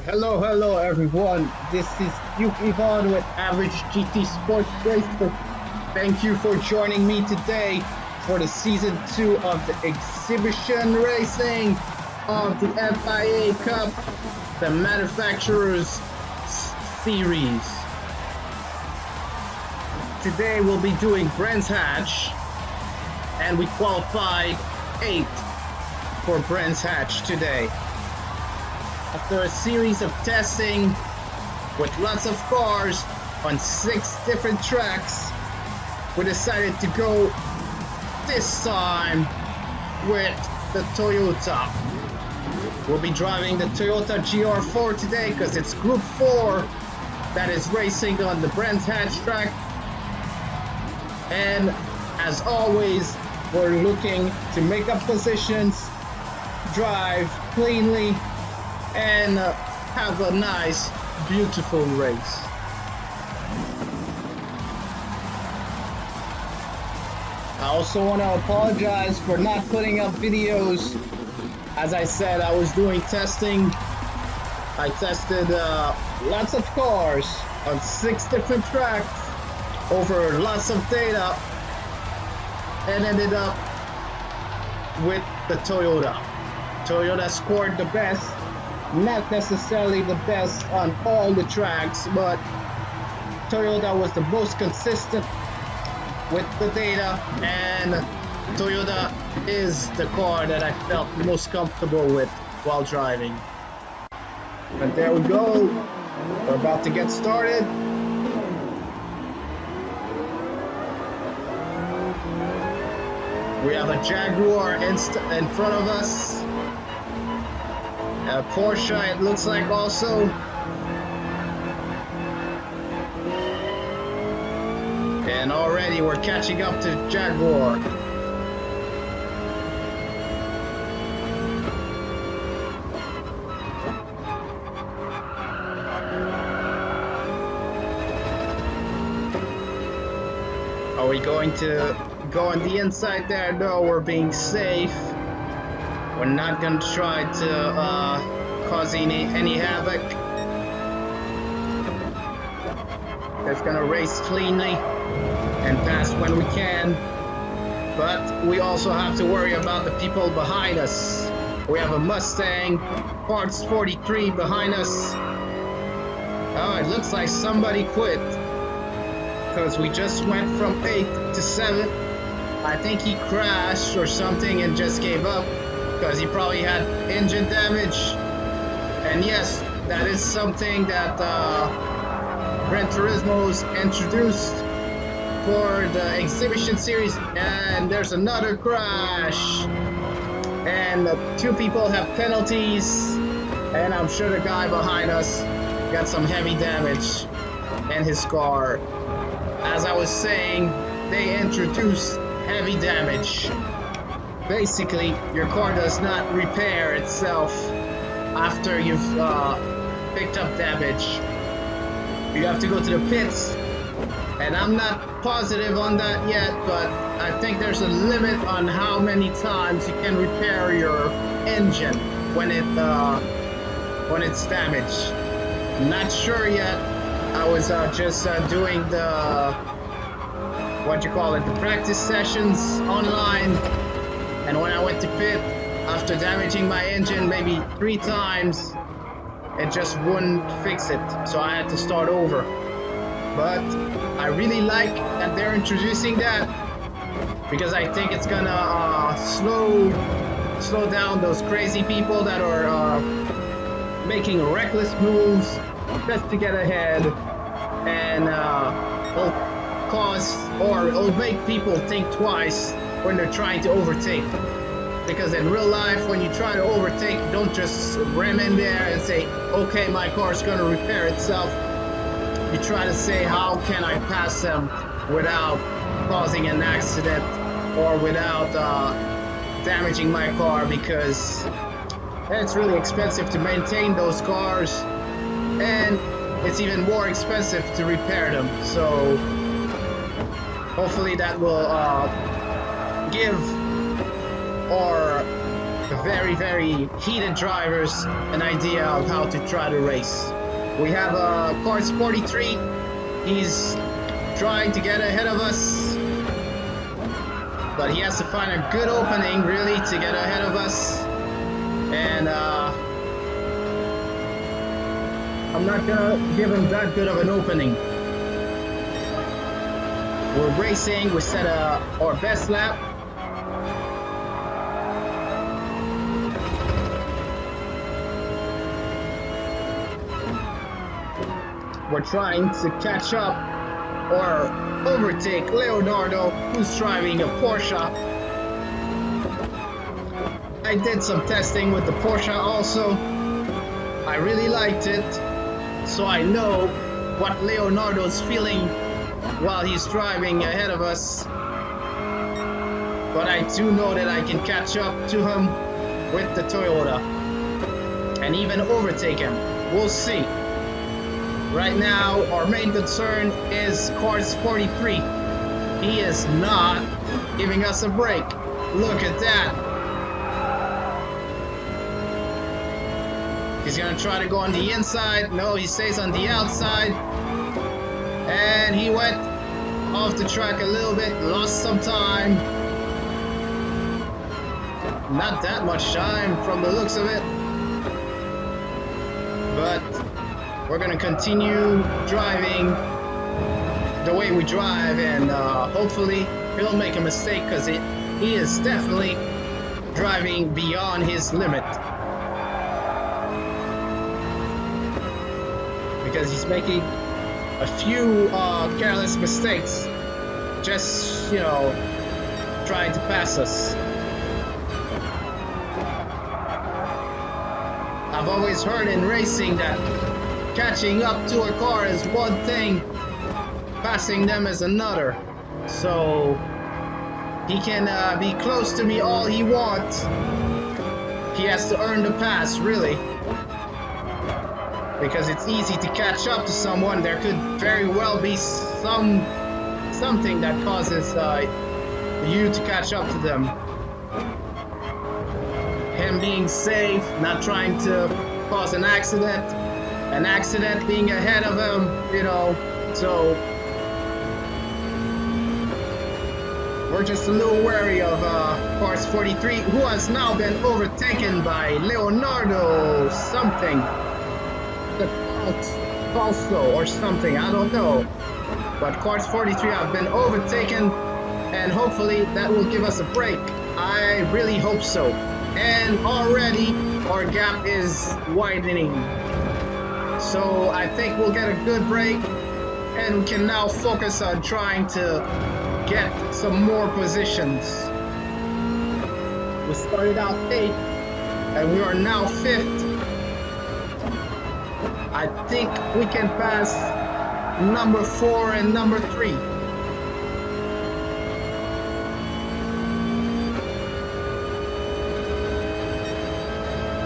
Hello everyone. This is Duke Ivan with Average GT Sports Racer. Thank you for joining me today for the season 2 of the exhibition racing of the FIA Cup, the manufacturers series. Today we'll be doing Brands Hatch, and we qualified 8 for Brands Hatch today. After a series of testing with lots of cars on 6 different tracks, we decided to go this time with the Toyota. We'll be driving the Toyota GR4 today because it's Group 4 that is racing on the Brands Hatch track. And as always, we're looking to make up positions, drive cleanly, and have a nice, beautiful race. I also want to apologize for not putting up videos. As I said, I was doing testing. I tested lots of cars on 6 different tracks over lots of data and ended up with the Toyota. Toyota scored the best. Not necessarily the best on all the tracks, but Toyota was the most consistent with the data, and Toyota is the car that I felt most comfortable with while driving. But there we go. We're about to get started. We have a Jaguar in front of us. Porsche, it looks like also. And already we're catching up to Jaguar. Are we going to go on the inside there? No, we're being safe. We're not going to try to cause any havoc. Just going to race cleanly and pass when we can. But we also have to worry about the people behind us. We have a Mustang, parts 43 behind us. Oh, it looks like somebody quit, because we just went from 8 to 7. I think he crashed or something and just gave up, because he probably had engine damage. And yes, that is something that Gran Turismo's introduced for the exhibition series. And there's another crash, and 2 people have penalties, and I'm sure the guy behind us got some heavy damage in his car. As I was saying, they introduced heavy damage. Basically, your car does not repair itself after you've picked up damage. You have to go to the pits, and I'm not positive on that yet, but I think there's a limit on how many times you can repair your engine when it's damaged. I'm not sure yet. I was just doing the the practice sessions online. And when I went to pit, after damaging my engine maybe 3 times, it just wouldn't fix it. So I had to start over. But I really like that they're introducing that, because I think it's gonna slow down those crazy people that are making reckless moves just to get ahead, and it'll make people think twice when they're trying to overtake. Because in real life, when you try to overtake, you don't just ram in there and say, okay, my car's gonna repair itself. You try to say, how can I pass them without causing an accident or without damaging my car, because it's really expensive to maintain those cars, and it's even more expensive to repair them. So hopefully that will give or very, very heated drivers an idea of how to try to race. We have Cars 43. He's trying to get ahead of us, but he has to find a good opening really to get ahead of us. And I'm not gonna give him that good of an opening. We're racing, we set our best lap. We're trying to catch up or overtake Leonardo, who's driving a Porsche. I did some testing with the Porsche also. I really liked it, so I know what Leonardo's feeling while he's driving ahead of us. But I do know that I can catch up to him with the Toyota and even overtake him. We'll see. Right now, our main concern is Cars 43. He is not giving us a break. Look at that. He's gonna try to go on the inside. No, he stays on the outside. And he went off the track a little bit, lost some time. Not that much time from the looks of it. But we're gonna continue driving the way we drive, and hopefully he'll make a mistake, because he is definitely driving beyond his limit. Because he's making a few careless mistakes, just, you know, trying to pass us. I've always heard in racing that catching up to a car is one thing, passing them is another. So he can be close to me all he wants. He has to earn the pass, really. Because it's easy to catch up to someone. There could very well be something that causes you to catch up to them. Him being safe, not trying to cause an accident being ahead of him, you know. So we're just a little wary of Cars 43, who has now been overtaken by Leonardo something. The Falso or something, I don't know. But Cars 43 have been overtaken, and hopefully that will give us a break. I really hope so. And already our gap is widening. So I think we'll get a good break, and we can now focus on trying to get some more positions. We started out 8th, and we are now 5th. I think we can pass number 4 and number 3.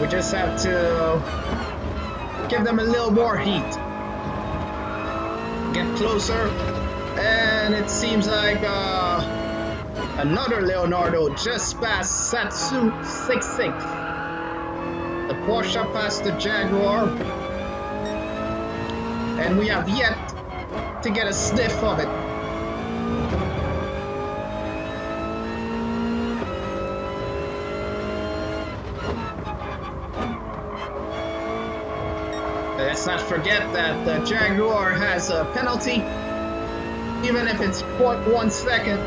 We just have to give them a little more heat. Get closer, and it seems like another Leonardo just passed Satsu 66. The Porsche passed the Jaguar, and we have yet to get a sniff of it. Let's not forget that the Jaguar has a penalty, even if it's 0.1 second.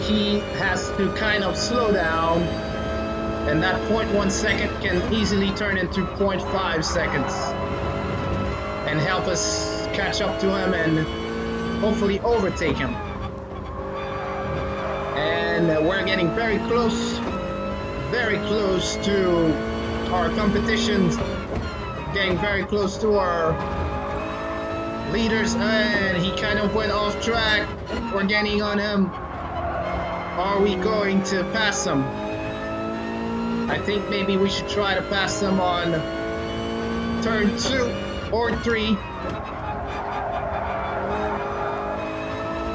He has to kind of slow down, and that 0.1 second can easily turn into 0.5 seconds and help us catch up to him and hopefully overtake him. And we're getting very close to our competitions, getting very close to our leaders, and he kind of went off track. We're getting on him. Are we going to pass him? I think maybe we should try to pass him on turn 2 or 3.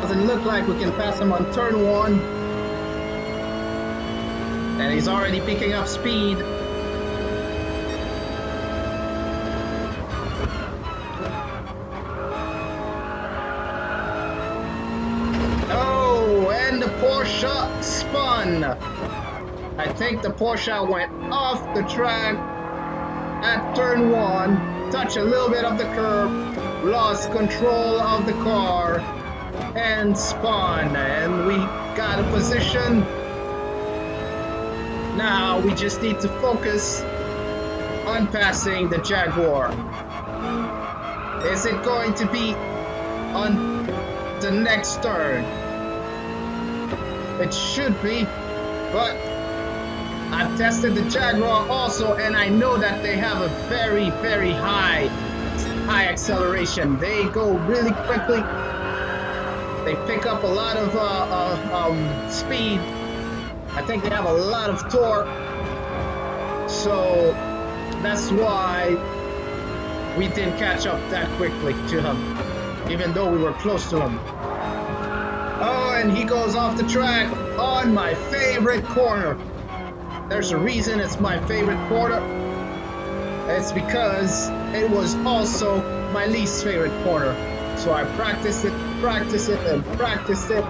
Doesn't look like we can pass him on turn 1. And he's already picking up speed. Oh, and the Porsche spun. I think the Porsche went off the track at turn 1, touched a little bit of the curb, lost control of the car, and spun. And we got a position. Now we just need to focus on passing the Jaguar. Is it going to be on the next turn? It should be, but I've tested the Jaguar also, and I know that they have a very, very high acceleration. They go really quickly. They pick up a lot of speed. I think they have a lot of torque. So that's why we didn't catch up that quickly to him, even though we were close to him. Oh, and he goes off the track on my favorite corner. There's a reason it's my favorite corner. It's because it was also my least favorite corner. So I practiced it, and practiced it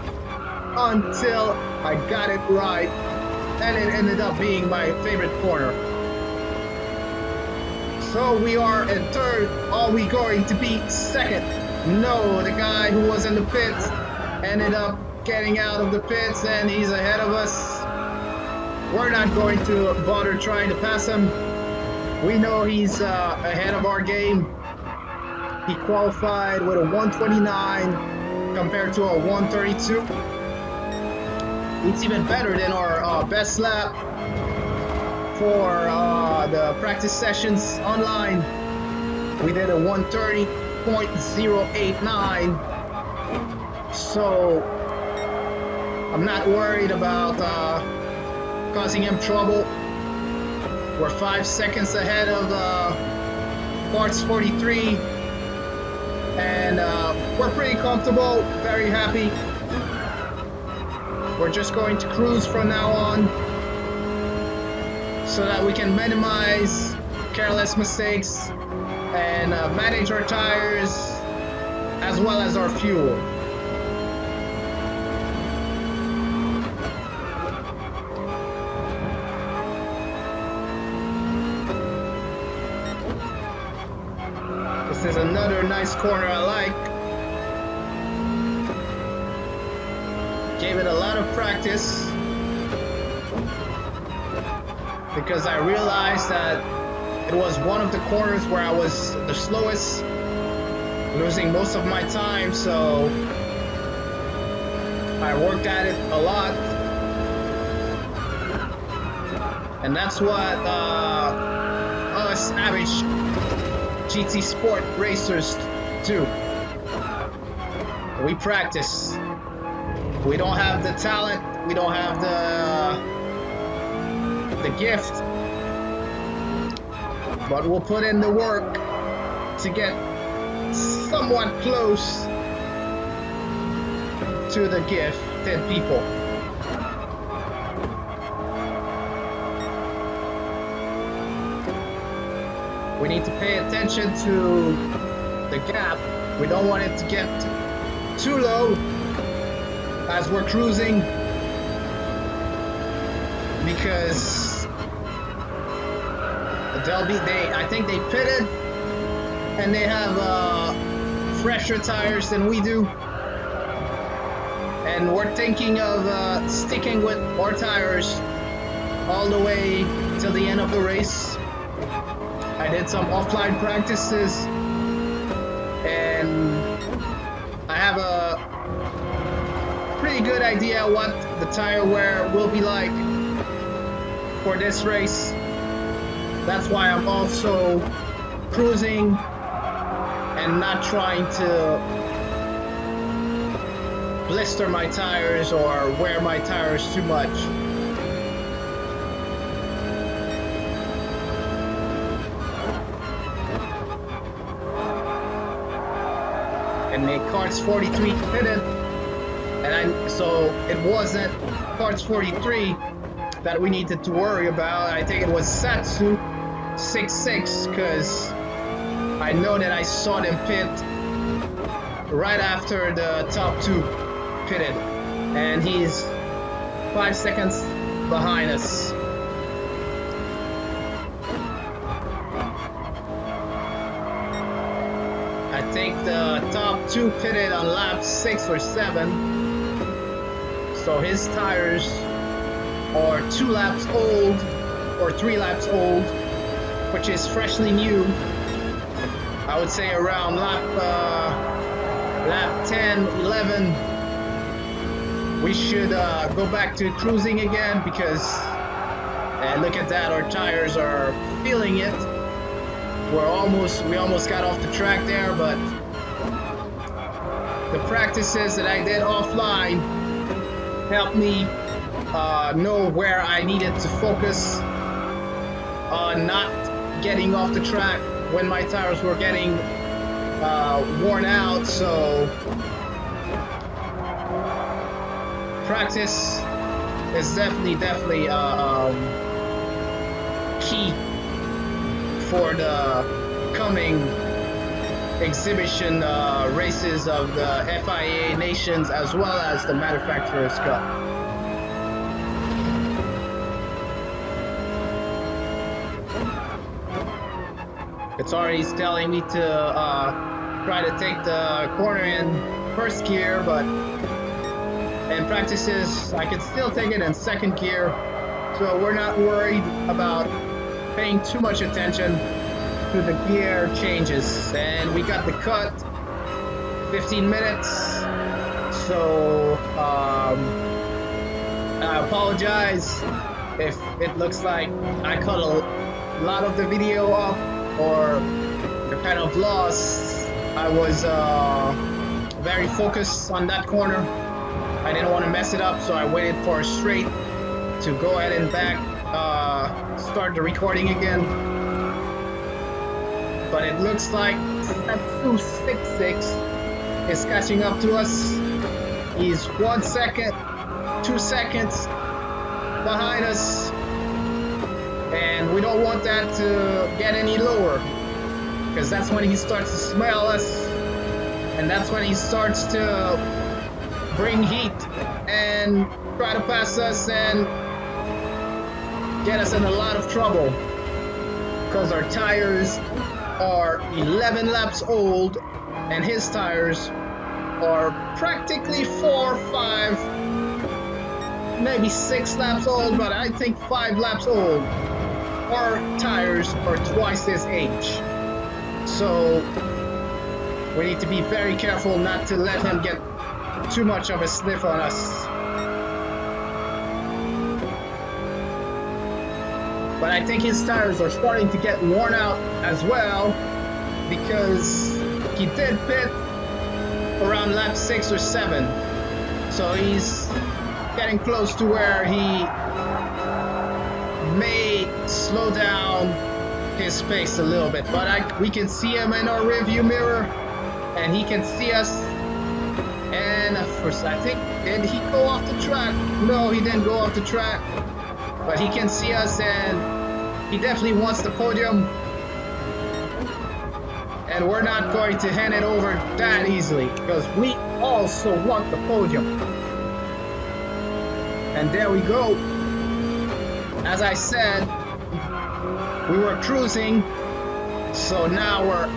until I got it right, and it ended up being my favorite corner. So we are in third. Are we going to be second? No, the guy who was in the pits ended up getting out of the pits, and he's ahead of us. We're not going to bother trying to pass him. We know he's ahead of our game. He qualified with a 129 compared to a 132. It's even better than our best lap for the practice sessions online. We did a 130.089. So I'm not worried about causing him trouble. We're 5 seconds ahead of parts 43, and we're pretty comfortable, very happy. We're just going to cruise from now on so that we can minimize careless mistakes and manage our tires as well as our fuel. This is another nice corner I like. Gave it a lot of practice because I realized that it was one of the corners where I was the slowest, losing most of my time, so I worked at it a lot. And that's what us average GT Sport racers do. We practice. We don't have the talent, we don't have the gift, but we'll put in the work to get somewhat close to the gifted people. We need to pay attention to the gap. We don't want it to get too low as we're cruising, because I think they pitted and they have fresher tires than we do, and we're thinking of sticking with our tires all the way till the end of the race. I did some offline practices, and I have a pretty good idea what the tire wear will be like for this race. That's why I'm also cruising and not trying to blister my tires or wear my tires too much. And make carts 43 pitted. So it wasn't parts 43 that we needed to worry about. I think it was Satsu 66, because I know that I saw them pit right after the top two pitted, and he's 5 seconds behind us. I think the top two pitted on lap 6 or 7, so his tires are 2 laps old or 3 laps old, which is freshly new. I would say around lap 10, 11, we should go back to cruising again, because look at that, our tires are feeling it. We almost got off the track there, but the practices that I did offline helped me know where I needed to focus on not getting off the track when my tires were getting worn out. So practice is definitely key for the coming exhibition races of the FIA nations, as well as the Manufacturers Cup. It's already telling me to try to take the corner in first gear, but in practices I can still take it in second gear, so we're not worried about paying too much attention to the gear changes. And we got the cut 15 minutes, so I apologize if it looks like I cut a lot of the video up or you're kind of lost. I was very focused on that corner. I didn't want to mess it up, so I waited for a straight to go ahead and start the recording again. But it looks like Satsu 66 is catching up to us. He's 1 second, 2 seconds behind us, and we don't want that to get any lower, because that's when he starts to smell us, and that's when he starts to bring heat and try to pass us and get us in a lot of trouble, because our tires are 11 laps old and his tires are practically 4, 5, maybe 6 laps old, but I think 5 laps old. Our tires are twice his age, so we need to be very careful not to let him get too much of a sniff on us. But I think his tires are starting to get worn out as well, because he did pit around lap 6 or 7, so he's getting close to where he may slow down his pace a little bit. But we can see him in our rearview mirror, and he can see us. And first, I think, did he go off the track? No, he didn't go off the track, but he can see us, and he definitely wants the podium, and we're not going to hand it over that easily, because we also want the podium. And there we go. As I said, we were cruising, so now we're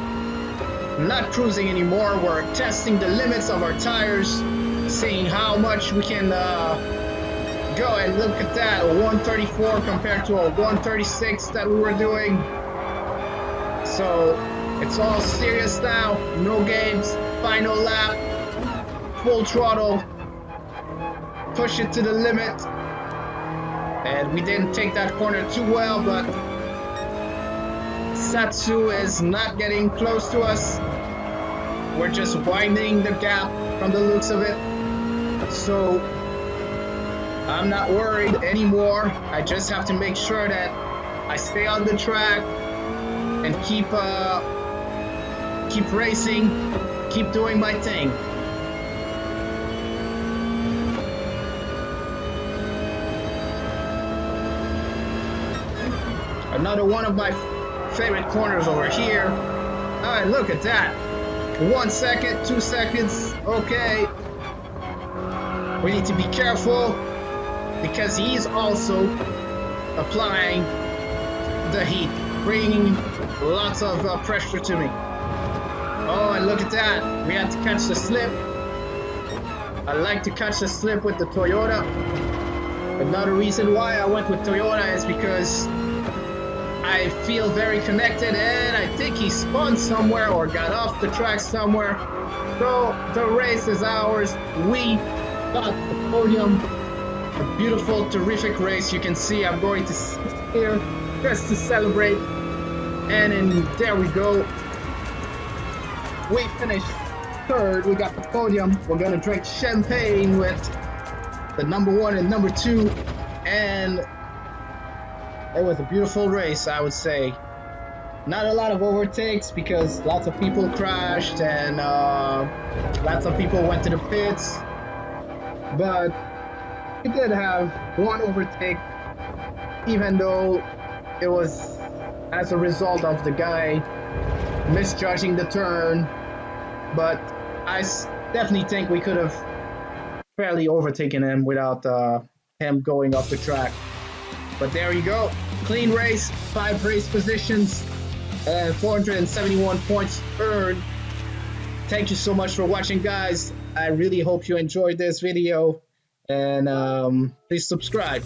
not cruising anymore. We're testing the limits of our tires, seeing how much we can go. And look at that, a 134 compared to a 136 that we were doing. So it's all serious now, no games, final lap, full throttle, push it to the limit. And we didn't take that corner too well, but Satsu is not getting close to us. We're just widening the gap from the looks of it. So I'm not worried anymore. I just have to make sure that I stay on the track and keep racing, keep doing my thing. Another one of my favorite corners over here. All right, look at that. 1 second, 2 seconds. Okay. We need to be careful because he's also applying the heat, bringing lots of pressure to me. Oh, and look at that. We had to catch the slip. I like to catch the slip with the Toyota. Another reason why I went with Toyota is because I feel very connected, and I think he spun somewhere or got off the track somewhere. So the race is ours. We got the podium. A beautiful, terrific race. You can see I'm going to sit here just to celebrate. And there we go. We finished third. We got the podium. We're gonna drink champagne with the number 1 and number 2, and it was a beautiful race, I would say. Not a lot of overtakes because lots of people crashed and lots of people went to the pits, but we did have one overtake, even though it was as a result of the guy misjudging the turn. But I definitely think we could have fairly overtaken him without him going off the track. But there you go. Clean race, 5 race positions, and 471 points earned. Thank you so much for watching, guys. I really hope you enjoyed this video, and please subscribe.